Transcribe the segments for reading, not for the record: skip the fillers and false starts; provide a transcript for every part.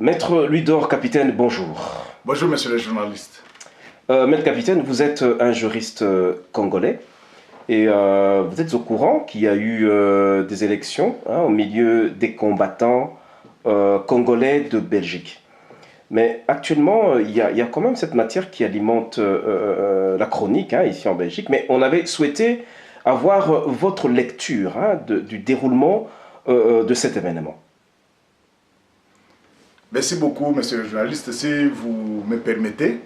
Maître Louis-Dor, capitaine, bonjour. Bonjour, monsieur le journaliste. Maître capitaine, vous êtes un juriste congolais et vous êtes au courant qu'il y a eu des élections au milieu des combattants congolais de Belgique. Mais actuellement, il y a quand même cette matière qui alimente la chronique ici en Belgique. Mais on avait souhaité avoir votre lecture du déroulement de cet événement. Merci beaucoup, monsieur le journaliste. Si vous me permettez,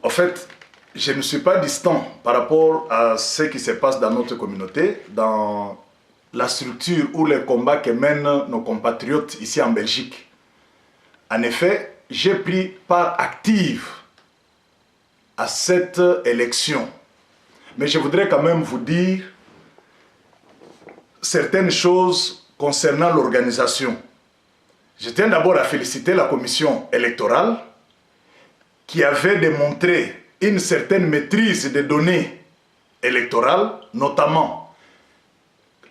en fait, je ne suis pas distant par rapport à ce qui se passe dans notre communauté, dans la structure ou les combats que mènent nos compatriotes ici en Belgique. En effet, j'ai pris part active à cette élection. Mais je voudrais quand même vous dire certaines choses concernant l'organisation. Je tiens d'abord à féliciter la commission électorale qui avait démontré une certaine maîtrise des données électorales, notamment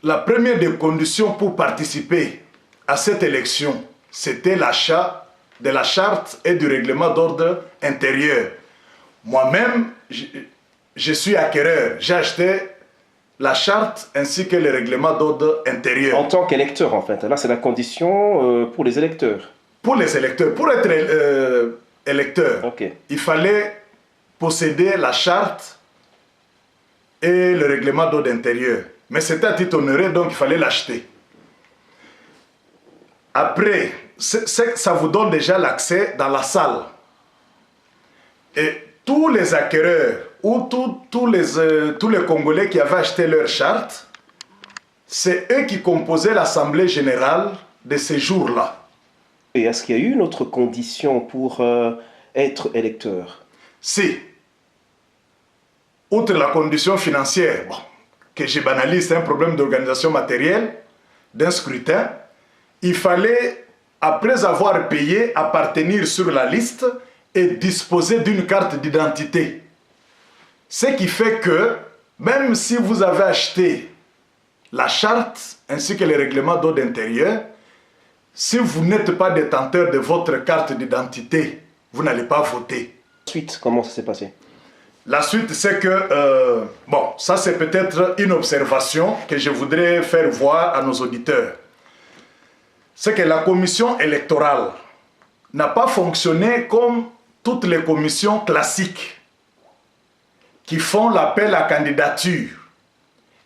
la première des conditions pour participer à cette élection, c'était l'achat de la charte et du règlement d'ordre intérieur. Moi-même, je suis acquéreur, j'ai acheté la charte ainsi que le règlement d'ordre intérieur. En tant qu'électeur, en fait. Là, c'est la condition pour les électeurs. Pour les électeurs. Pour être électeur, Okay. Il fallait posséder la charte et le règlement d'ordre intérieur. Mais c'était à titre onéreux, donc il fallait l'acheter. Après, ça vous donne déjà l'accès dans la salle. Et tous les acquéreurs ou tous les Congolais qui avaient acheté leur charte, c'est eux qui composaient l'Assemblée générale de ces jours-là. Et est-ce qu'il y a eu une autre condition pour être électeur? Si, outre la condition financière, que je banalise, c'est un problème d'organisation matérielle, d'un scrutin, il fallait, après avoir payé, appartenir sur la liste et disposer d'une carte d'identité. Ce qui fait que, même si vous avez acheté la charte ainsi que les règlements d'ordre intérieur, si vous n'êtes pas détenteur de votre carte d'identité, vous n'allez pas voter. Ensuite, comment ça s'est passé? La suite, c'est que, ça c'est peut-être une observation que je voudrais faire voir à nos auditeurs. C'est que la commission électorale n'a pas fonctionné comme toutes les commissions classiques qui font l'appel à candidature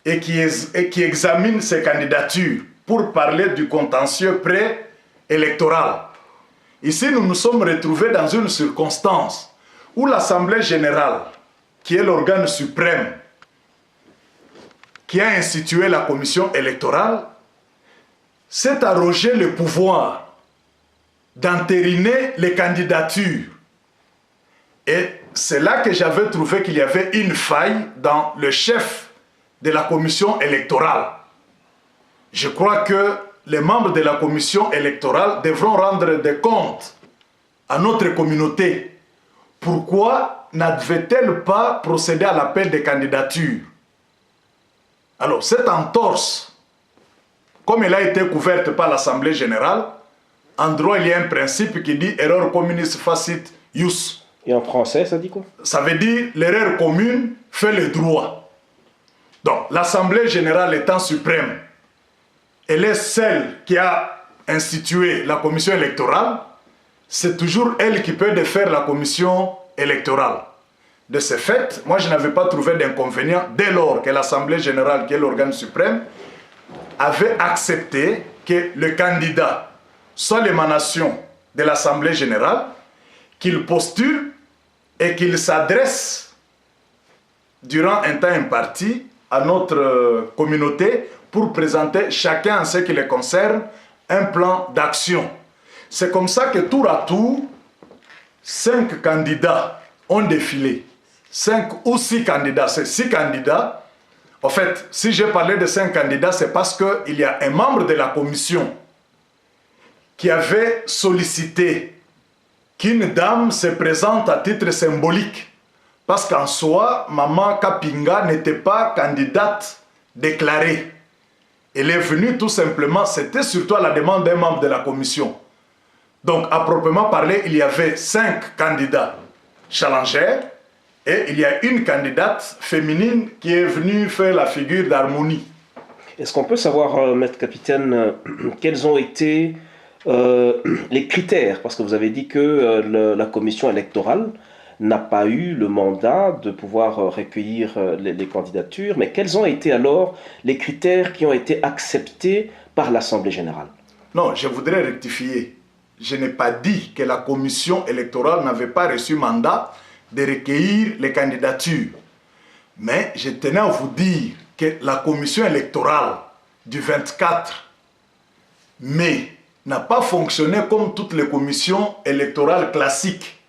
et qui examinent ces candidatures pour parler du contentieux pré-électoral. Ici, nous nous sommes retrouvés dans une circonstance où l'Assemblée générale, qui est l'organe suprême qui a institué la commission électorale, s'est arrogé le pouvoir d'entériner les candidatures. Et c'est là que j'avais trouvé qu'il y avait une faille dans le chef de la commission électorale. Je crois que les membres de la commission électorale devront rendre des comptes à notre communauté. Pourquoi n'avait-elle pas procédé à l'appel des candidatures? Alors, cette entorse, comme elle a été couverte par l'Assemblée générale, en droit, il y a un principe qui dit « erreur communis facit ius ». Et en français, ça dit quoi? Ça veut dire « l'erreur commune fait le droit ». Donc, l'Assemblée générale étant suprême, elle est celle qui a institué la commission électorale, c'est toujours elle qui peut défaire la commission électorale. De ce fait, moi je n'avais pas trouvé d'inconvénient dès lors que l'Assemblée générale, qui est l'organe suprême, avait accepté que le candidat soit l'émanation de l'Assemblée générale, qu'il postule et qu'il s'adresse durant un temps imparti à notre communauté pour présenter chacun en ce qui les concerne un plan d'action. C'est comme ça que tour à tour, 5 candidats ont défilé. 5 ou 6 candidats, c'est 6 candidats. En fait, si j'ai parlé de 5 candidats, c'est parce qu'il y a un membre de la commission qui avait sollicité qu'une dame se présente à titre symbolique. Parce qu'en soi, Maman Kapinga n'était pas candidate déclarée. Elle est venue tout simplement, c'était surtout à la demande d'un membre de la commission. Donc, à proprement parler, il y avait 5 candidats challengers et il y a une candidate féminine qui est venue faire la figure d'harmonie. Est-ce qu'on peut savoir, Maître Capitaine, quels ont été les critères? Parce que vous avez dit que la commission électorale n'a pas eu le mandat de pouvoir recueillir les candidatures, mais quels ont été alors les critères qui ont été acceptés par l'Assemblée générale? Non, je voudrais rectifier. Je n'ai pas dit que la commission électorale n'avait pas reçu mandat de recueillir les candidatures. Mais je tenais à vous dire que la commission électorale du 24 mai n'a pas fonctionné comme toutes les commissions électorales classiques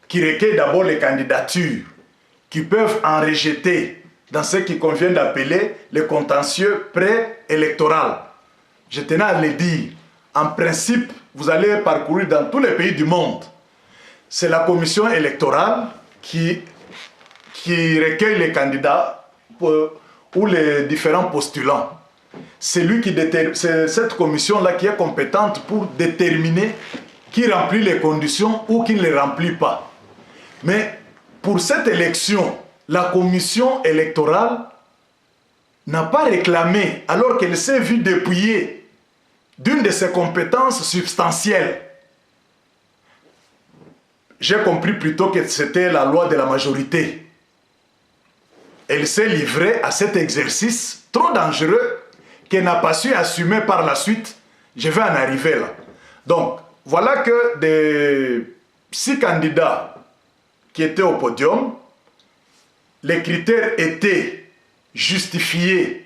qui recueillent d'abord les candidatures, qui peuvent en rejeter dans ce qui convient d'appeler le contentieux préélectoral. Je tenais à le dire. En principe, vous allez parcourir dans tous les pays du monde. C'est la commission électorale qui recueille les candidats ou les différents postulants. C'est cette commission-là qui est compétente pour déterminer qui remplit les conditions ou qui ne les remplit pas. Mais pour cette élection, la commission électorale n'a pas réclamé, alors qu'elle s'est vue dépouillée d'une de ses compétences substantielles. J'ai compris plutôt que c'était la loi de la majorité. Elle s'est livrée à cet exercice trop dangereux qu'elle n'a pas su assumer par la suite. Je vais en arriver là. Donc, voilà que des 6 candidats qui étaient au podium, les critères étaient justifiés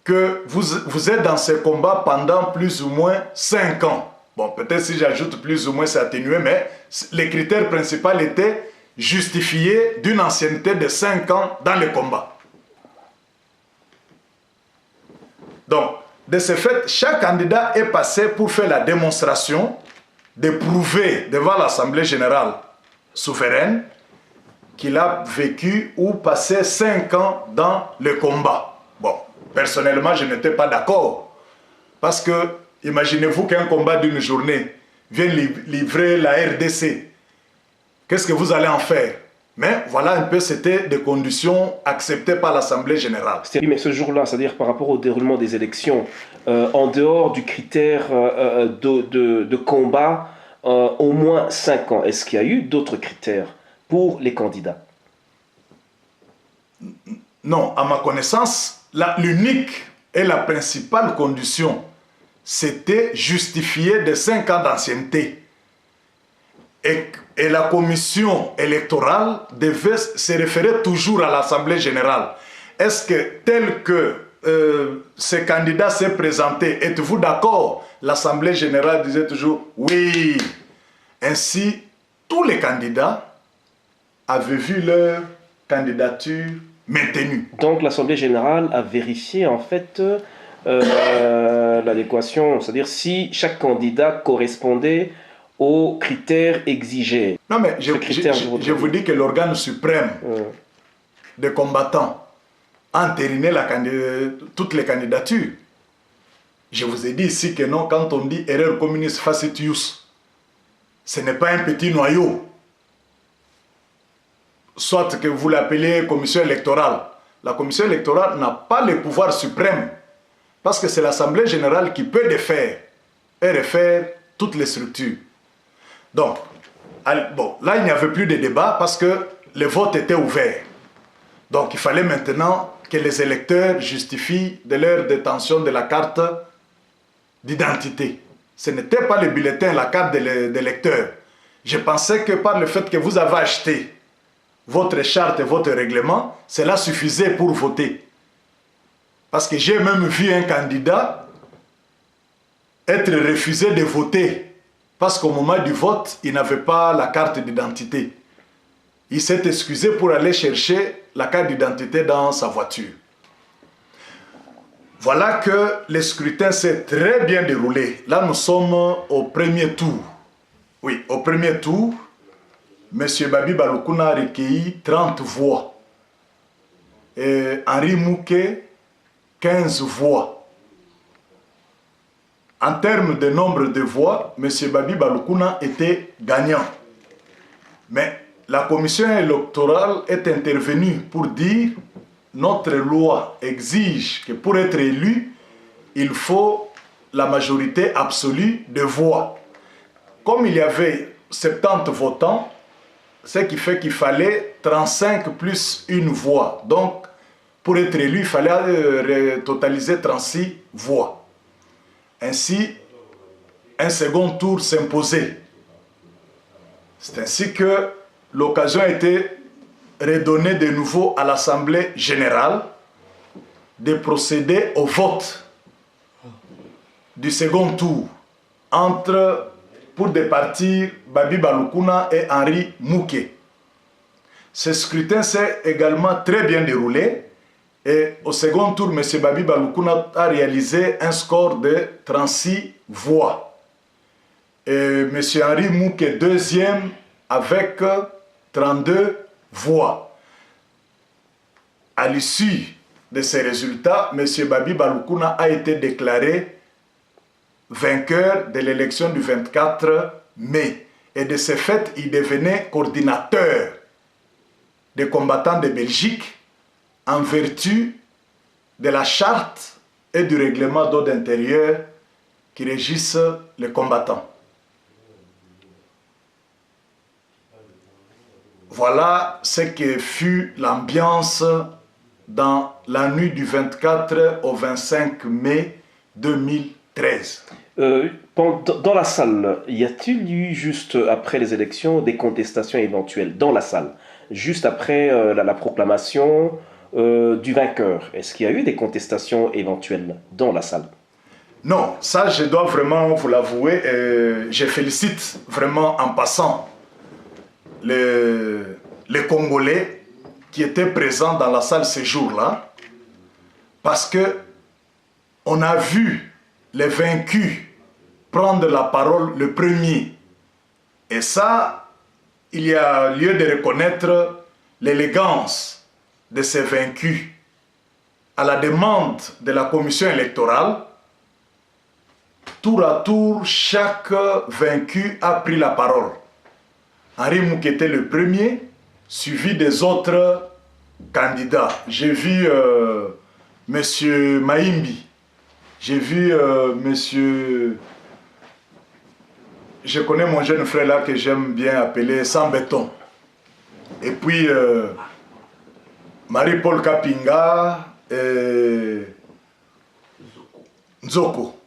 que vous êtes dans ce combat pendant plus ou moins 5 ans. Bon, peut-être si j'ajoute plus ou moins, c'est atténué, mais les critères principaux étaient justifiés d'une ancienneté de 5 ans dans le combat. Donc, de ce fait, chaque candidat est passé pour faire la démonstration de prouver devant l'Assemblée générale souveraine qu'il a vécu ou passé 5 ans dans le combat. Bon, personnellement, je n'étais pas d'accord. Parce que, imaginez-vous qu'un combat d'une journée vienne livrer la RDC. Qu'est-ce que vous allez en faire? Mais voilà un peu, c'était des conditions acceptées par l'Assemblée générale. Oui, mais ce jour-là, c'est-à-dire par rapport au déroulement des élections, en dehors du critère de combat, au moins 5 ans, est-ce qu'il y a eu d'autres critères pour les candidats? Non, à ma connaissance, l'unique et la principale condition, c'était justifier de 5 ans d'ancienneté. Et la commission électorale devait se référer toujours à l'Assemblée générale. Est-ce que tel que ce candidat s'est présenté, êtes-vous d'accord? L'Assemblée générale disait toujours oui. Ainsi, tous les candidats avaient vu leur candidature maintenue. Donc l'Assemblée générale a vérifié en fait l'adéquation, c'est-à-dire si chaque candidat correspondait aux critères exigés. Non mais je vous dis que l'organe suprême des combattants a entériné toutes les candidatures. Je vous ai dit ici que non, quand on dit erreur communiste facit ius, ce n'est pas un petit noyau. Soit que vous l'appelez commission électorale. La commission électorale n'a pas le pouvoir suprême. Parce que c'est l'Assemblée générale qui peut défaire et refaire toutes les structures. Donc, bon, là il n'y avait plus de débat parce que le vote était ouvert. Donc il fallait maintenant que les électeurs justifient de leur détention de la carte d'identité. Ce n'était pas le bulletin, la carte d'électeur. Je pensais que par le fait que vous avez acheté votre charte et votre règlement, cela suffisait pour voter. Parce que j'ai même vu un candidat être refusé de voter. Parce qu'au moment du vote, il n'avait pas la carte d'identité. Il s'est excusé pour aller chercher la carte d'identité dans sa voiture. Voilà que le scrutin s'est très bien déroulé. Là, nous sommes au premier tour. Oui, au premier tour, M. Babi Balukuna a recueilli 30 voix. Et Henri Mouquet, 15 voix. en termes de nombre de voix, M. Babi Balukuna était gagnant. Mais la commission électorale est intervenue pour dire notre loi exige que pour être élu, il faut la majorité absolue de voix. Comme il y avait 70 votants, ce qui fait qu'il fallait 35 plus une voix. Donc, pour être élu, il fallait totaliser 36 voix. Ainsi, un second tour s'imposait. C'est ainsi que l'occasion a été redonnée de nouveau à l'Assemblée générale de procéder au vote du second tour pour départir Babi Balukuna et Henri Mouké. Ce scrutin s'est également très bien déroulé et au second tour, M. Babi Balukuna a réalisé un score de 36 voix. Et M. Henri Mouké deuxième avec 32 voix. À l'issue de ces résultats, M. Babi Balukuna a été déclaré vainqueur de l'élection du 24 mai. Et de ce fait, il devenait coordinateur des combattants de Belgique en vertu de la charte et du règlement d'ordre intérieur qui régissent les combattants. Voilà ce que fut l'ambiance dans la nuit du 24 au 25 mai 2013. Dans la salle, y a-t-il eu juste après les élections des contestations éventuelles dans la salle, juste après la proclamation du vainqueur? Est-ce qu'il y a eu des contestations éventuelles dans la salle? Non, ça je dois vraiment vous l'avouer. Je félicite vraiment en passant les Congolais qui étaient présents dans la salle ce jour-là, parce que on a vu les vaincus prendre la parole le premier. Et ça, il y a lieu de reconnaître l'élégance de ces vaincus. À la demande de la commission électorale, tour à tour, chaque vaincu a pris la parole. Henri Mouké était le premier, suivi des autres candidats. J'ai vu M. Maïmbi, j'ai vu M. Je connais mon jeune frère là que j'aime bien appeler Sans Béton. Et puis Marie-Paul Kapinga et Nzoko.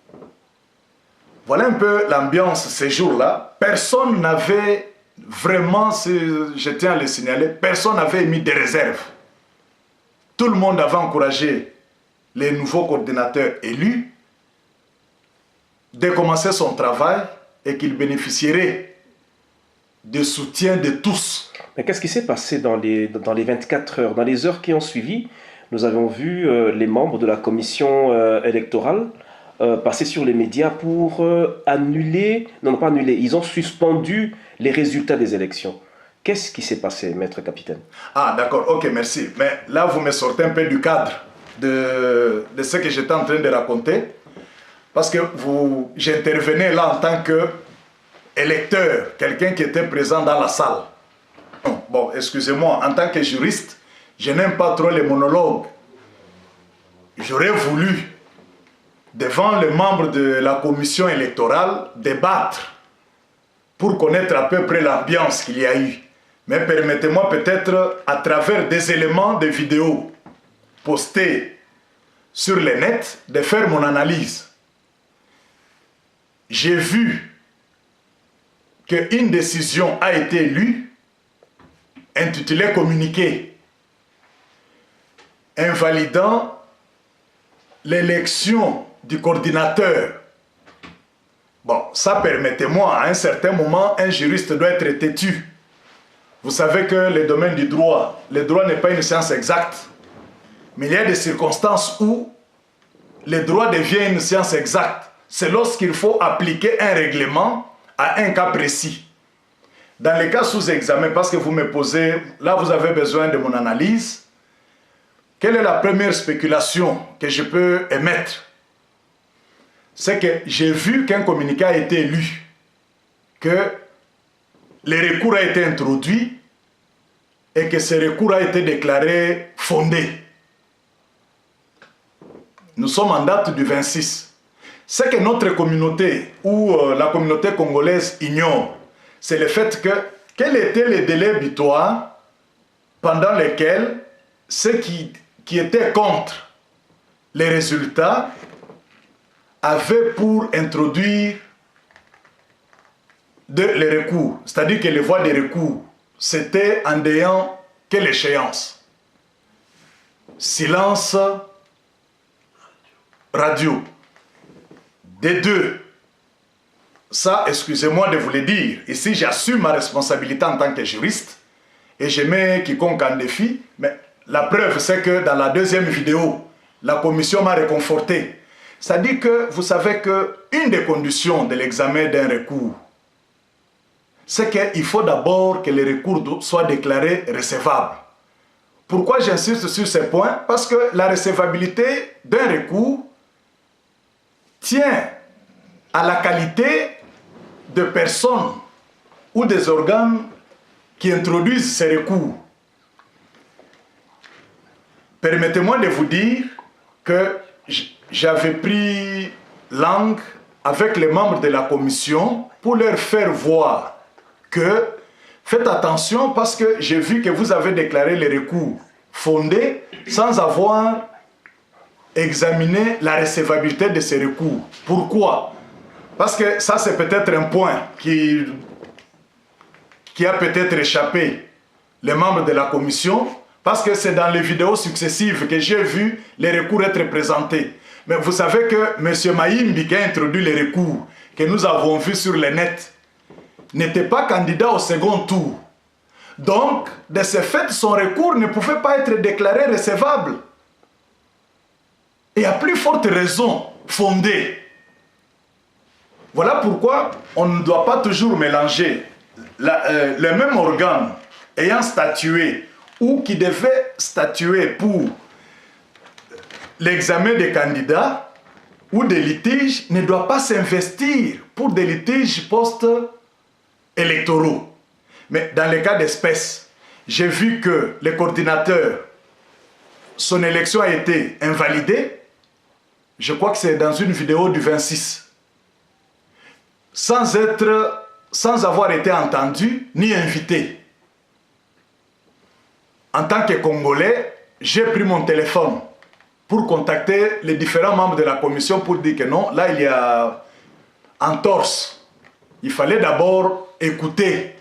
Voilà un peu l'ambiance ces jours-là. Personne n'avait vraiment, je tiens à le signaler, personne n'avait émis des réserves. Tout le monde avait encouragé les nouveaux coordinateurs élus de commencer son travail et qu'il bénéficierait du soutien de tous. Mais qu'est-ce qui s'est passé dans les 24 heures, dans les heures qui ont suivi? Nous avons vu les membres de la commission électorale passer sur les médias pour annuler, non pas annuler, ils ont suspendu les résultats des élections. Qu'est-ce qui s'est passé, maître capitaine? Ah d'accord, ok, merci. Mais là, vous me sortez un peu du cadre de ce que j'étais en train de raconter. Parce que j'intervenais là en tant qu'électeur, quelqu'un qui était présent dans la salle. Bon, excusez-moi, en tant que juriste, je n'aime pas trop les monologues. J'aurais voulu, devant les membres de la commission électorale, débattre pour connaître à peu près l'ambiance qu'il y a eu. Mais permettez-moi peut-être, à travers des éléments de vidéos postés sur le net, de faire mon analyse. J'ai vu qu'une décision a été lue, intitulée communiqué, invalidant l'élection du coordinateur. Bon, ça permettez-moi, à un certain moment, un juriste doit être têtu. Vous savez que le domaine du droit, le droit n'est pas une science exacte, mais il y a des circonstances où le droit devient une science exacte. C'est lorsqu'il faut appliquer un règlement à un cas précis. Dans les cas sous examen, parce que vous me posez, là vous avez besoin de mon analyse, quelle est la première spéculation que je peux émettre? c'est que j'ai vu qu'un communiqué a été lu, que le recours a été introduit et que ce recours a été déclaré fondé. Nous sommes en date du 26. Ce que notre communauté ou la communauté congolaise ignore, c'est le fait que quel était le délai butoir pendant lequel ceux qui étaient contre les résultats avaient pour introduire les recours. C'est-à-dire que les voies de recours, c'était en n'ayant quelle échéance? Silence radio. Des deux. Ça, excusez-moi de vous le dire. Ici, j'assume ma responsabilité en tant que juriste et je mets quiconque en défi. Mais la preuve, c'est que dans la deuxième vidéo, la commission m'a réconforté. C'est-à-dire que vous savez qu'une des conditions de l'examen d'un recours, c'est qu'il faut d'abord que le recours soit déclaré recevable. Pourquoi j'insiste sur ce point? Parce que la recevabilité d'un recours tient à la qualité de personnes ou des organes qui introduisent ces recours. Permettez-moi de vous dire que j'avais pris langue avec les membres de la commission pour leur faire voir que faites attention parce que j'ai vu que vous avez déclaré les recours fondés sans avoir examiné la recevabilité de ces recours. Pourquoi? Parce que ça c'est peut-être un point qui a peut-être échappé les membres de la commission parce que c'est dans les vidéos successives que j'ai vu les recours être présentés. Mais vous savez que M. Maïmbi qui a introduit les recours que nous avons vus sur le net n'était pas candidat au second tour. Donc, de ce fait, son recours ne pouvait pas être déclaré recevable. Et à plus forte raison, fondé. Voilà pourquoi on ne doit pas toujours mélanger le même organe ayant statué ou qui devait statuer pour l'examen des candidats ou des litiges ne doit pas s'investir pour des litiges post-électoraux. Mais dans le cas d'espèce, j'ai vu que le coordinateur, son élection a été invalidée. Je crois que c'est dans une vidéo du 26. Sans avoir été entendu ni invité. En tant que Congolais, j'ai pris mon téléphone pour contacter les différents membres de la commission pour dire que non, là il y a entorse. Il fallait d'abord écouter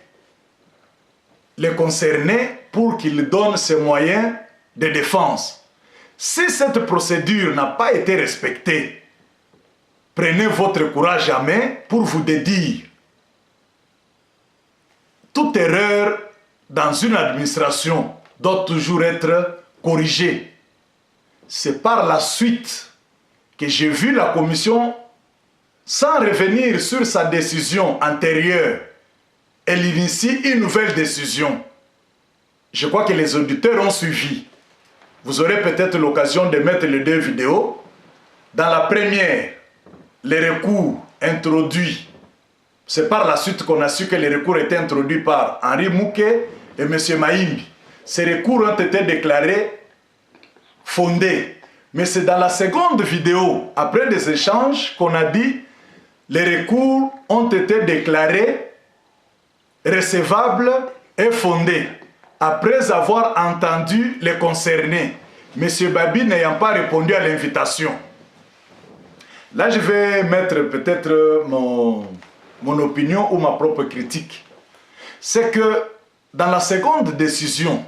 les concernés pour qu'ils donnent ses moyens de défense. Si cette procédure n'a pas été respectée, prenez votre courage à main pour vous dédire. Toute erreur dans une administration doit toujours être corrigée. C'est par la suite que j'ai vu la commission, sans revenir sur sa décision antérieure, elle initie une nouvelle décision. Je crois que les auditeurs ont suivi. Vous aurez peut-être l'occasion de mettre les deux vidéos. Dans la première, les recours introduits, c'est par la suite qu'on a su que les recours étaient introduits par Henri Mouquet et M. Maïmbi. Ces recours ont été déclarés fondés. Mais c'est dans la seconde vidéo, après des échanges, qu'on a dit les recours ont été déclarés recevables et fondés. Après avoir entendu les concernés, M. Babi n'ayant pas répondu à l'invitation. Là, je vais mettre peut-être mon opinion ou ma propre critique. C'est que dans la seconde décision,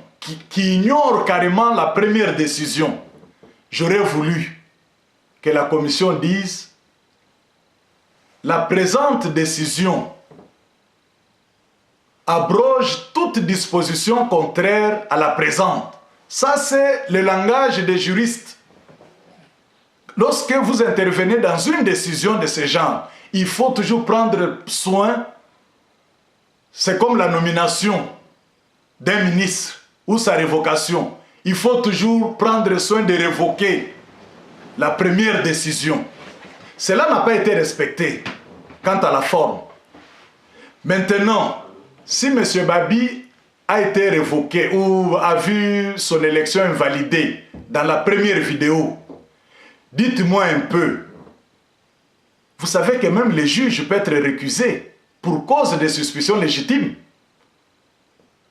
qui ignore carrément la première décision, j'aurais voulu que la commission dise la présente décision abroge toute disposition contraire à la présente. Ça, c'est le langage des juristes. Lorsque vous intervenez dans une décision de ce genre, il faut toujours prendre soin. C'est comme la nomination d'un ministre ou sa révocation. Il faut toujours prendre soin de révoquer la première décision. Cela n'a pas été respecté quant à la forme. Maintenant, si M. Babi a été révoqué ou a vu son élection invalidée dans la première vidéo, dites-moi un peu, vous savez que même les juges peuvent être récusés pour cause de suspicions légitimes.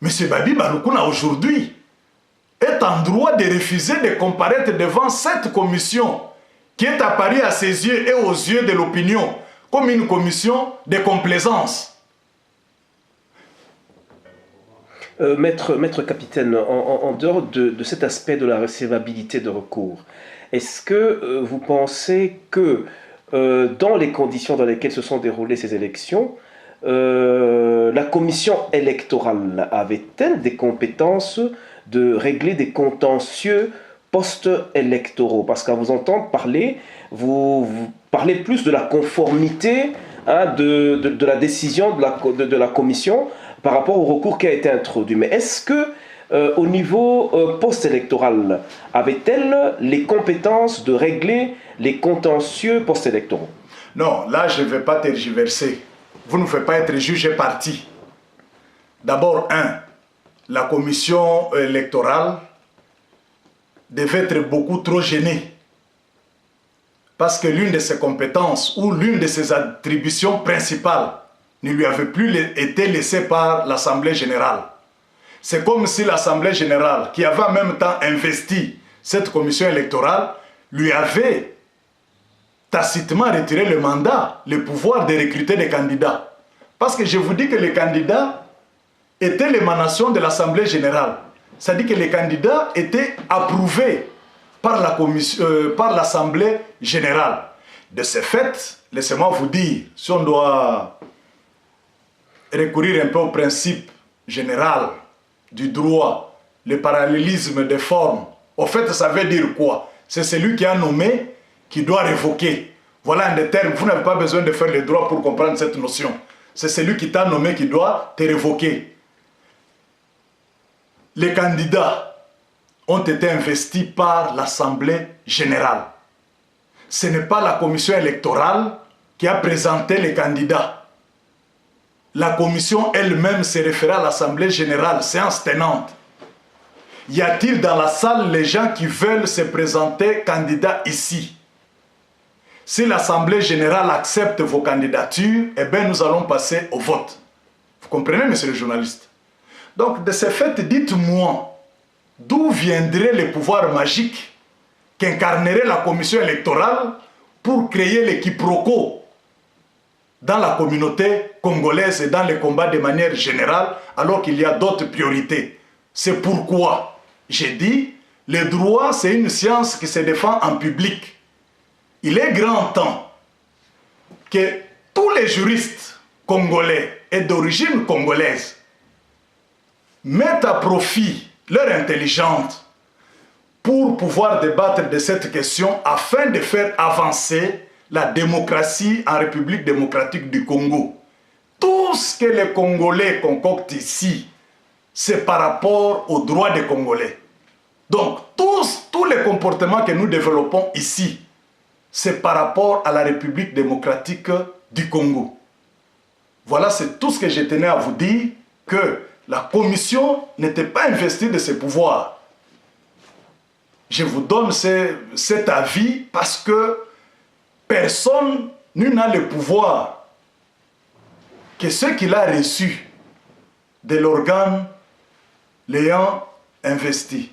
M. Babi Maloukouna aujourd'hui est en droit de refuser de comparaître devant cette commission qui est apparue à ses yeux et aux yeux de l'opinion comme une commission de complaisance. Maître capitaine, en dehors de cet aspect de la recevabilité de recours, est-ce que vous pensez que dans les conditions dans lesquelles se sont déroulées ces élections, la commission électorale avait-elle des compétences de régler des contentieux post-électoraux? Parce qu'à vous entendre parler, vous parlez plus de la conformité de la décision de la commission par rapport au recours qui a été introduit. Mais est-ce que, au niveau post-électoral, avait-elle les compétences de régler les contentieux post-électoraux? Non, là je ne vais pas tergiverser. Vous ne faites pas être juge et parti. D'abord, la commission électorale devait être beaucoup trop gênée. Parce que l'une de ses compétences ou l'une de ses attributions principales ne lui avait plus été laissée par l'Assemblée générale. C'est comme si l'Assemblée générale, qui avait en même temps investi cette commission électorale, lui avait tacitement retiré le mandat, le pouvoir de recruter des candidats. Parce que je vous dis que les candidats étaient l'émanation de l'Assemblée générale. C'est-à-dire que les candidats étaient approuvés par l'Assemblée générale. De ce fait, laissez-moi vous dire, si on doit recourir un peu au principe général du droit, le parallélisme des formes, au fait, ça veut dire quoi? C'est celui qui a nommé qui doit révoquer. Voilà un des termes, vous n'avez pas besoin de faire le droit pour comprendre cette notion. C'est celui qui t'a nommé qui doit te révoquer. Les candidats ont été investis par l'Assemblée générale. Ce n'est pas la commission électorale qui a présenté les candidats. La commission elle-même s'est référée à l'Assemblée générale, séance tenante. Y a-t-il dans la salle les gens qui veulent se présenter candidats ici? Si l'Assemblée générale accepte vos candidatures, eh bien nous allons passer au vote. Vous comprenez, monsieur le journaliste? Donc, de ce fait, dites-moi, d'où viendrait le pouvoir magique qu'incarnerait la commission électorale pour créer le quiproquo dans la communauté congolaise et dans les combats de manière générale, alors qu'il y a d'autres priorités? C'est pourquoi j'ai dit, le droit, c'est une science qui se défend en public. Il est grand temps que tous les juristes congolais et d'origine congolaise mettent à profit leur intelligence pour pouvoir débattre de cette question afin de faire avancer la démocratie en République démocratique du Congo. Tout ce que les Congolais concoctent ici, c'est par rapport aux droits des Congolais. Donc, tous les comportements que nous développons ici, c'est par rapport à la République démocratique du Congo. Voilà, c'est tout ce que je tenais à vous dire, que la commission n'était pas investie de ses pouvoirs. Je vous donne cet avis parce que personne n'a le pouvoir que ce qu'il a reçu de l'organe l'ayant investi.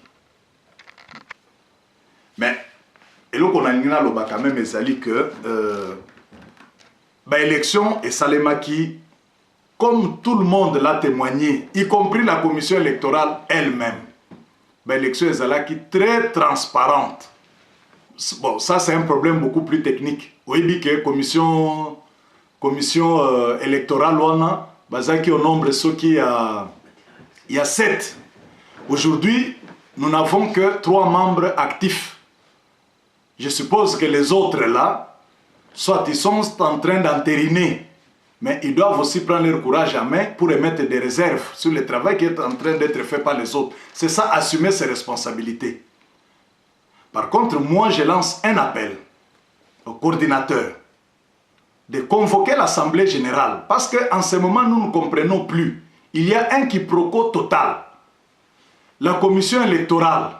Mais, et là qu'on a quand même que l'élection et Salemaki, comme tout le monde l'a témoigné, y compris la commission électorale elle-même, l'élection est très transparente. Bon, ça c'est un problème beaucoup plus technique. Oui, dit que commission électorale, qui au nombre ceux qui il y a 7. Aujourd'hui, nous n'avons que 3 membres actifs. Je suppose que les autres là, soit ils sont en train d'entériner, mais ils doivent aussi prendre leur courage à main pour émettre des réserves sur le travail qui est en train d'être fait par les autres. C'est ça, assumer ses responsabilités. Par contre, moi, je lance un appel au coordinateur de convoquer l'Assemblée générale. Parce qu'en ce moment, nous ne comprenons plus. Il y a un quiproquo total. La commission électorale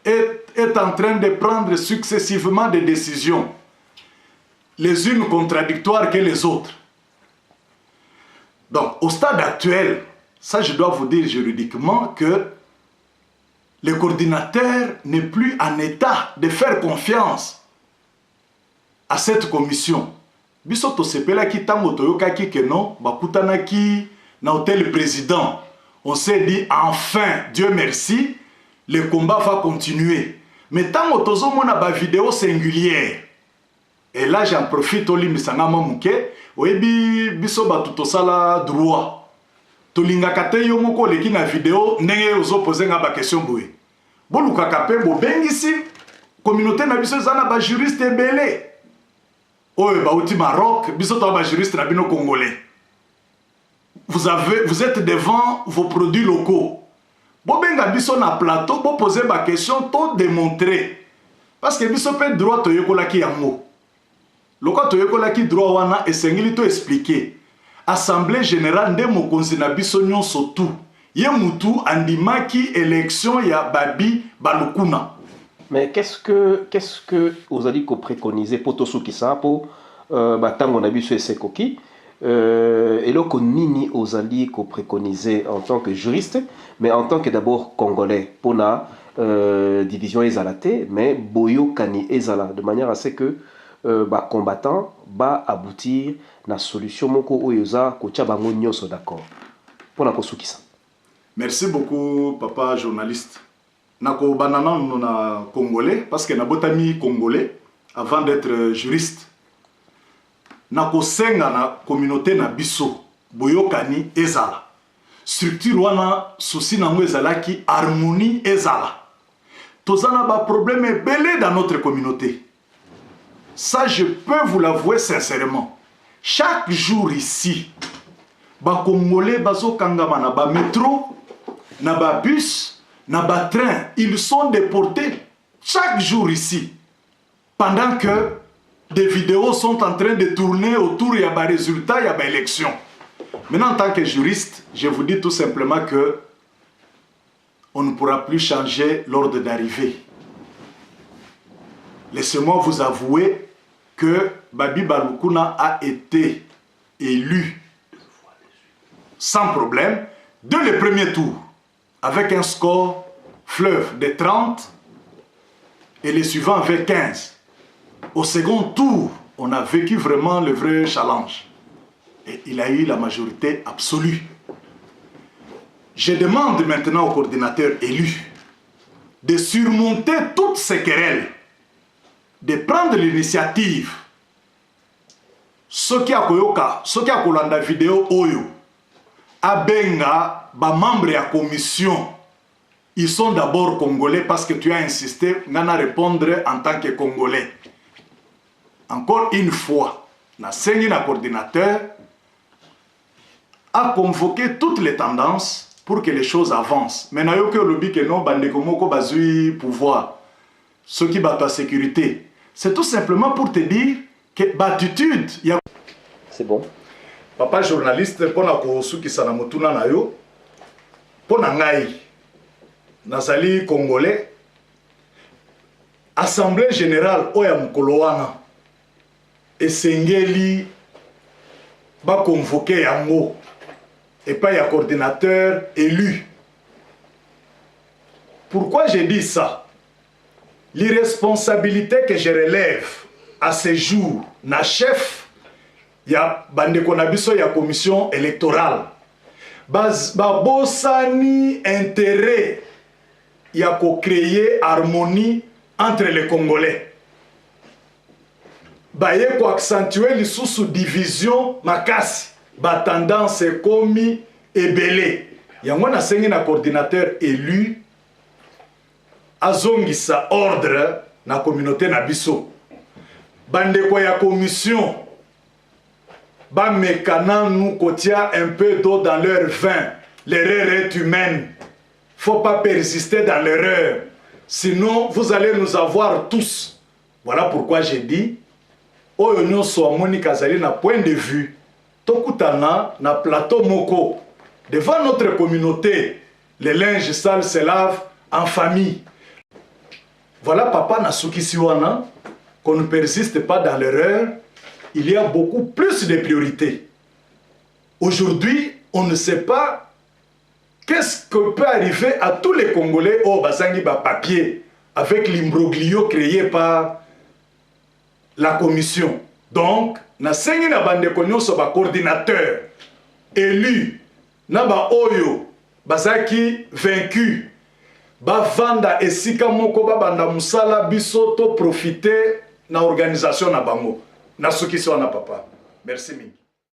est en train de prendre successivement des décisions, les unes contradictoires que les autres. Donc, au stade actuel, ça je dois vous dire juridiquement que le coordinateur n'est plus en état de faire confiance à cette commission. Biso to sepela ki tango toyokaki que non, bakutanaki na hôtel président. On s'est dit enfin, Dieu merci, le combat va continuer. Mais tango tozo mona ba vidéo singulière. Et là j'en profite au limisanga mamuke, oyebi biso batu tosala droit. Tolingaka te yo moko leki na vidéo ndenge ozoposer nga ba question boye. Bolukaka pe bo bengisi communauté na biso zana ba juriste ebele. Oye, Baouti Maroc, bisoto ba juriste rabino congolais. Vous êtes devant vos produits locaux. Bo benga biso na plateau, bo poser ba question, to démontrer. Parce que biso pe droit to yokola ki yango. Loko to yokola ki droit wana esengili to expliquer. Assemblée générale nde mokonzi na biso nyonso tout. Ye mutu andimaki élection ya Babi Balukuna. Mais qu'est-ce que vous allez préconiser pour tout ce qui ça pour tango na biso esekoki et là nini vous allez préconiser en tant que juriste mais en tant que d'abord congolais pour la division ezalate mais boyo kani ezala de manière à ce que combattant ba aboutir na solution moko oyoza ko tia bango nyoso d'accord pour la kosuki ça. Merci beaucoup papa journaliste. Nako banana na congolais parce que na botami congolais avant d'être juriste. Nako senga na communauté na biso boyokani ezala. Structure wana souci nango ezala ki harmonie ezala. Tozana ba problème belé dans notre communauté. Ça je peux vous l'avouer sincèrement. Chaque jour ici ba congolais bazo kangama na ba métro na ba bus na ba train, ils sont déportés chaque jour ici. Pendant que des vidéos sont en train de tourner autour de ba résultats, il y a ba élection. Maintenant, en tant que juriste, je vous dis tout simplement que on ne pourra plus changer l'ordre d'arrivée. Laissez-moi vous avouer que Babi Balukuna a été élu sans problème dès le premier tour, avec un score fleuve de 30 et les suivants avec 15. Au second tour, on a vécu vraiment le vrai challenge. Et il a eu la majorité absolue. Je demande maintenant au coordinateur élu de surmonter toutes ces querelles, de prendre l'initiative. Ce qui a koyoka, ce qui a kolanda vidéo oyo, abenga ba membre ya commission. Ils sont d'abord congolais parce que tu as insisté, nana répondre en tant que congolais. Encore une fois, la Sénina coordinateur a convoqué toutes les tendances pour que les choses avancent. Mais n'a que lobby que non, bandekomoko bazui pouvoir. Ce qui bat ta sécurité. C'est tout simplement pour te dire que battitude. C'est bon. Papa journaliste, pour la kosuki sanamotuna na yo, pour na ngai. Nazali congolais, assemblée générale oya mukolo wana esengeli ba convoquer yango et pas ya coordinateur élu. Pourquoi j'ai dit ça? L'irresponsabilité que je relève à ce jour na chef ya bandeko na biso ya commission électorale babosani intérêt il y a créer harmonie entre les Congolais. Baye ko accentuer les sous division makasi, ba tendance komi ebele. Yango na sengi na coordinateur élu azongisa ordre na communauté na biso. Bande ko ya commission ba mekana nous kotia un peu d'eau dans leur vin. L'erreur est humaine. Faut pas persister dans l'erreur. Sinon, vous allez nous avoir tous. Voilà pourquoi j'ai dit, oyo nyonso amoni kazali na point de vue tokutana na plateau moko devant notre communauté. Les linges sales se lavent en famille. Voilà papa nasukisi wana, qu'on ne persiste pas dans l'erreur. Il y a beaucoup plus de priorités. Aujourd'hui, on ne sait pas qu'est-ce que peut arriver à tous les Congolais au Bazangi papier avec l'imbroglio créé par la commission. Donc, na sengi na bande konyoso ba coordinateur élu na ba oyo bazaki vaincu ba vanda esika moko ba banda musala biso to profiter na organisation na bango. Na sukisi wana papa. Merci mingi.